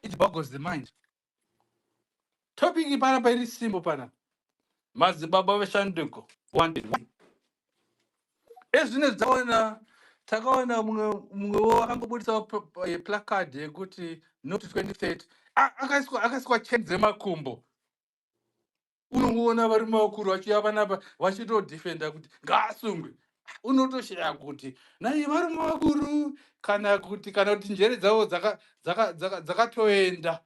It boggles the mind. Topic ipana very simple pana. Madzibaba weshanduko. One. Ezvino takaona mumwe akangobudisa placard yekuti not 2030 akaiswa check dzemakumbo. Unongoona varume vakuru vachiya vanapa vachitodhifenda kuti ngaasungwe. Unotoshaya kuti nai varume vakuru kana kuti njere dzavo dzakatoenda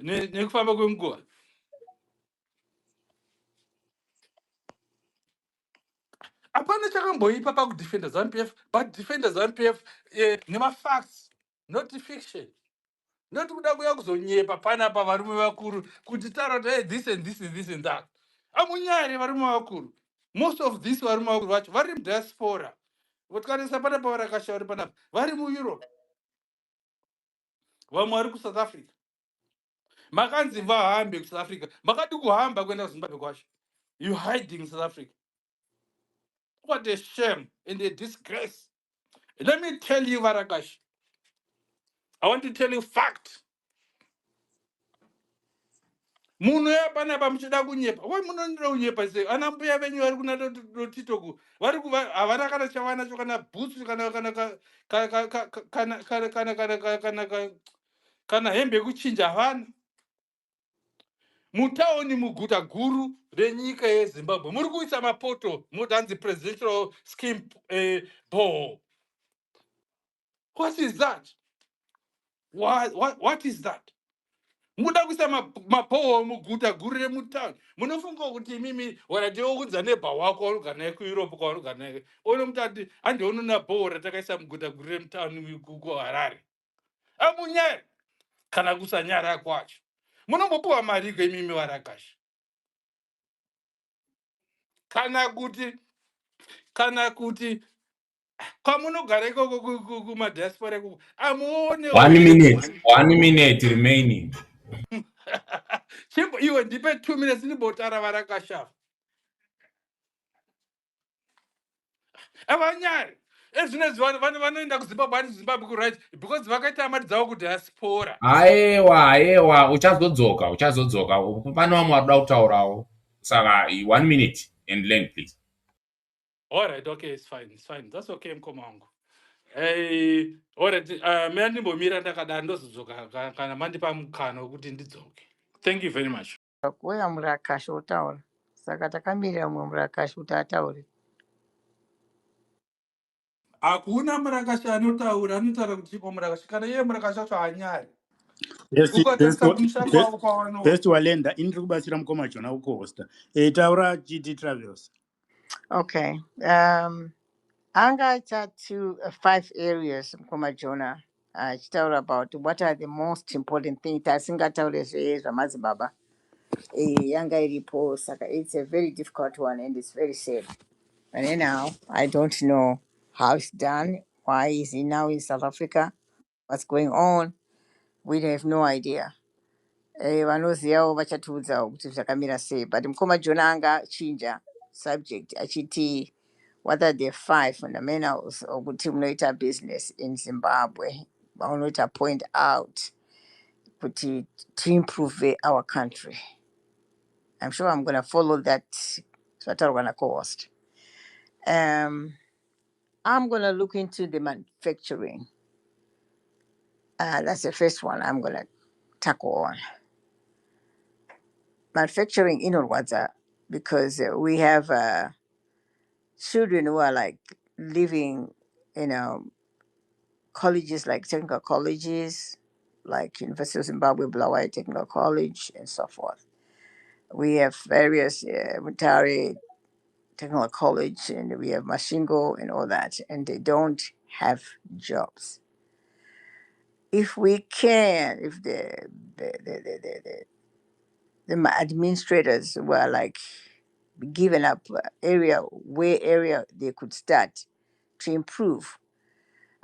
nekufamba kwenguva. Hapana chakamboipa pakudefenda ZANU-PF, but defender ZANU-PF nemafacts, not fiction. Not kuda kuya kuzonyepa panapa varume vakuru kuti taura kuti this and this and this and that. Amunyari varume vakuru. Most of this varume vakuru vacho vari mudiaspora. Votikanisa panapa varakashauri panapa vari muEurope. Vamwe vari kuSouth Africa. Makanzi vahambe kuSouth Africa. Makadi kuhamba kuenda kuZimbabwe kwacho. You hiding in South Africa. What a shame and a disgrace. Let me tell you, Varakash. I want to tell you fact. Munhu yapanapa muchida kunyepa. Wai munonira kunyepa sei? Ana mbuya venyu vari kuna Titoku. Vari kuva havana kana chavanacho kana bhutsu kana hembe yekuchinja havana. Mutaoni muguta guru renyika yeZimbabwe muri kuisa mapoto mudanzi presidential scheme ball. What is that? What is that? Muda kuisa mapoho muguta guru remutauni. Munofunga kuti mimi warateoudza nebha wako waunogara kuEurope kwaunogara ono mutati andiona bhoho ratakaisa muguta guru remutauni kuHarare. Amunyari kana kusanyara kwacho. Munombopuwa mari kwemimi Varakashi. Kana kuti kwamunogara ikoko kumadiaspora ikoko amuone 1 minute remaining. Chimbo iwe ndipe 2 minutes ndibotara Varakasha. Avanyari ezvinezvi vanoenda kuZimbabwe kuright because vakaita mari dzavo kudiaspora. Aiwa uchazodzoka pane vamwe vari kuda kutaurawo saka 1 minute and length please. All right, okay, it's fine, that's okay mkoma wangu. All right, mina ndimbomira ndakadaro ndozodzoka kana mandipa mukana wekuti ndidzoke. Thank you very much. Kuya Murakashi utaura saka takamirira mumwe Murakashi kuti ataure. Hakuna Murakashi anotaura kuti chipo Murakashi kana iye Murakashi wacho hanyari. Best walenda indiri kubatsira mukoma Jona ukuhosta. Taura GT Travels. Okay. Anga to 5 areas mukoma Jona. Chitaura about what are the most important things. Tasingataure Madzibaba. Yanga iripo saka it's a very difficult one and it's very sad. And then now I don't know how it's done. Why is he now in South Africa? What's going on? We have no idea. Vanozivawo vachatiudzawo kuti zvakamira sei, but mukoma Jona anga chinja subject achiti what are the 5 fundamentals okuti munoita business in Zimbabwe. Vaunoita point out kuti to improve our country. I'm sure I'm going to follow that. What I'm going to cost. I'm going to look into the manufacturing. That's the first one I'm going to tackle on. Manufacturing in Rwanda, because we have children who are like living in colleges like technical colleges, like University of Zimbabwe, Bulawayo Technical College, and so forth. We have various Mutare Technical College, and we have Mashingo and all that, and they don't have jobs. If we can, if the administrators were like given up area they could start to improve,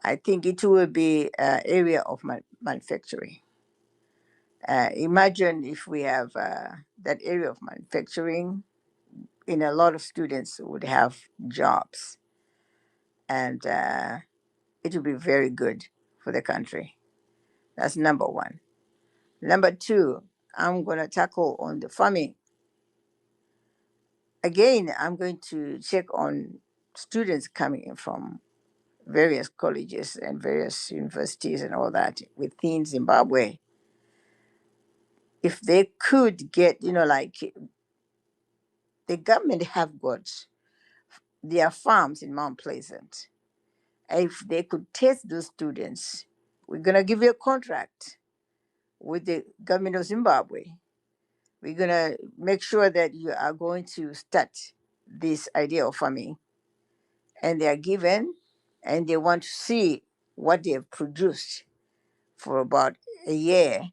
I think it will be an area of manufacturing. Imagine if we have that area of manufacturing, a lot of students would have jobs. And it will be very good for the country. That's number one. Number two, I'm going to tackle on the farming. Again, I'm going to check on students coming in from various colleges and various universities and all that within Zimbabwe. If they could get, like the government have got their farms in Mount Pleasant. If they could test those students, we're going to give you a contract with the government of Zimbabwe. We're going to make sure that you are going to start this idea of farming. And they are given, and they want to see what they have produced for about a year.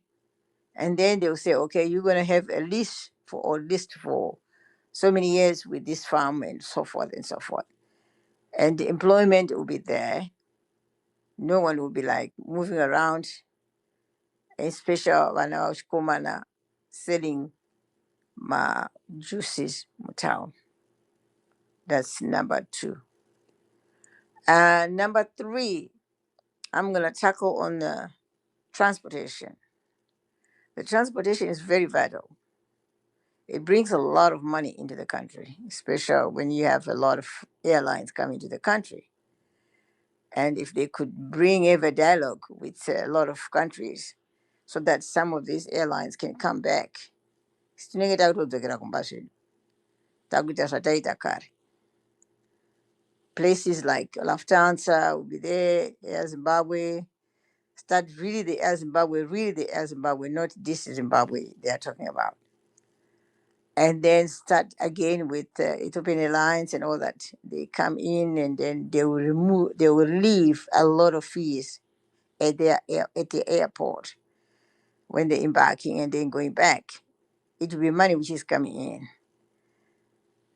And then they'll say, okay, you're going to have a lease for so many years with this farm and so forth and so forth. And the employment will be there. No one will be like moving around, especially when I was selling my juices in town. That's number two. Number three, I'm going to tackle on the transportation. The transportation is very vital. It brings a lot of money into the country, especially when you have a lot of airlines coming to the country. And if they could bring ever dialogue with a lot of countries so that some of these airlines can come back. Sitinenge takutodzokera kumbasvedu, takuita zvataita kare. Places like Lufthansa will be there, Air Zimbabwe, start really the Air Zimbabwe, not this Zimbabwe they are talking about. And then start again with Ethiopian Airlines and all that. They come in and then they will leave a lot of fees at at the airport when they're embarking and then going back. It will be money which is coming in.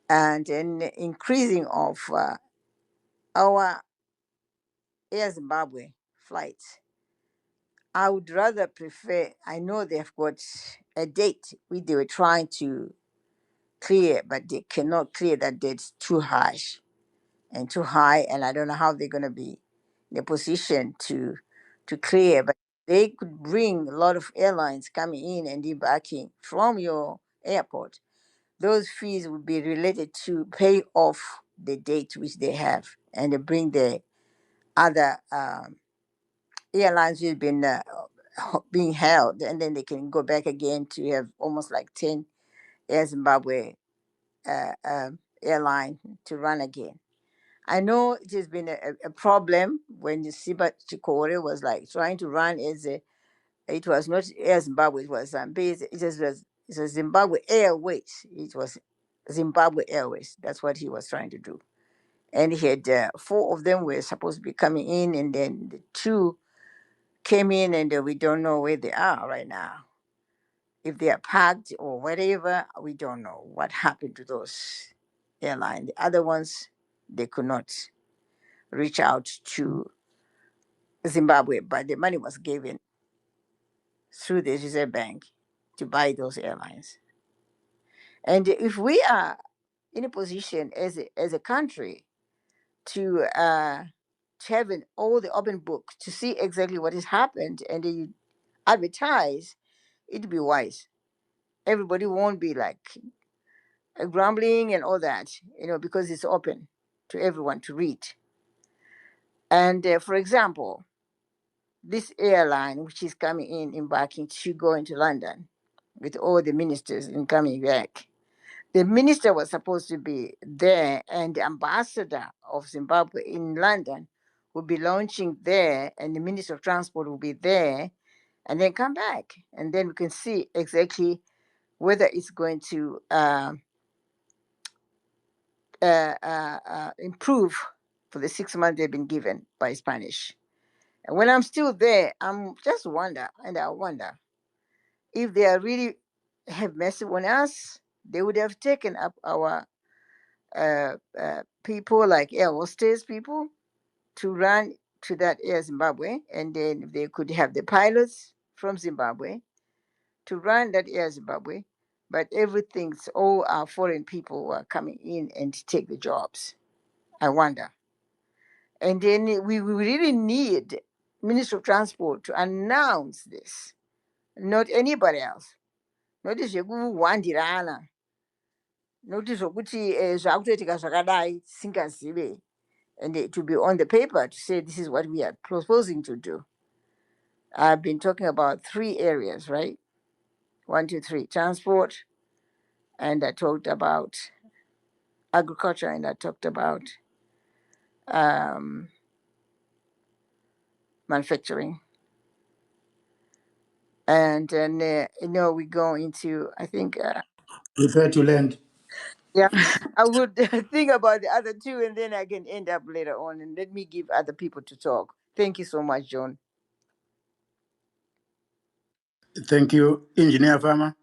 And then increasing of our Air Zimbabwe flights. I would rather prefer, I know they've got a date which they were trying to clear, but they cannot clear that date too harsh and too high, and I don't know how they're going to be in a position to clear, but they could bring a lot of airlines coming in and embarking from your airport. Those fees would be related to pay off the date which they have, and they bring the other airlines who've been being held, and then they can go back again to have almost like 10 Air Zimbabwe airline to run again. I know it has been a problem when the Siba Chikore was like trying to run it was not Air Zimbabwe, it was Zambezi, it was Zimbabwe Airways. It was Zimbabwe Airways. That's what he was trying to do. And he had four of them were supposed to be coming in, and then the two came in, and we don't know where they are right now. If they are parked or whatever, we don't know what happened to those airlines. The other ones, they could not reach out to Zimbabwe, but the money was given through the Reserve Bank to buy those airlines. And if we are in a position as a country to have all the open book to see exactly what has happened and then you advertise, it'd be wise. Everybody won't be like grumbling and all that, because it's open to everyone to read. And for example, this airline, which is coming in, embarking to go into London with all the ministers and coming back. The minister was supposed to be there, and the ambassador of Zimbabwe in London will be launching there, and the minister of transport will be there, and then come back. And then we can see exactly whether it's going to improve for the 6 months they've been given by Spanish. And when I'm still there, I'm just wonder, and I wonder if they are really have mercy on us, they would have taken up our people like air hostess people to run to that Air Zimbabwe, and then they could have the pilots from Zimbabwe to run that Air Zimbabwe. But everything's all our foreign people who are coming in and take the jobs. I wonder. And then we really need Minister of Transport to announce this, not anybody else. Notice zvekuwandirana, notice zvokuti zvakutoitika zvakadai tisingazive, and it to be on the paper to say this is what we are proposing to do. I've been talking about 3 areas, right? 1, 2, 3, transport, and I talked about agriculture, and I talked about manufacturing. And then, we go into, I think, Refer to land. yeah, I would think about the other 2, and then I can end up later on, and let me give other people to talk. Thank you so much, John. Thank you, Engineer Farmer.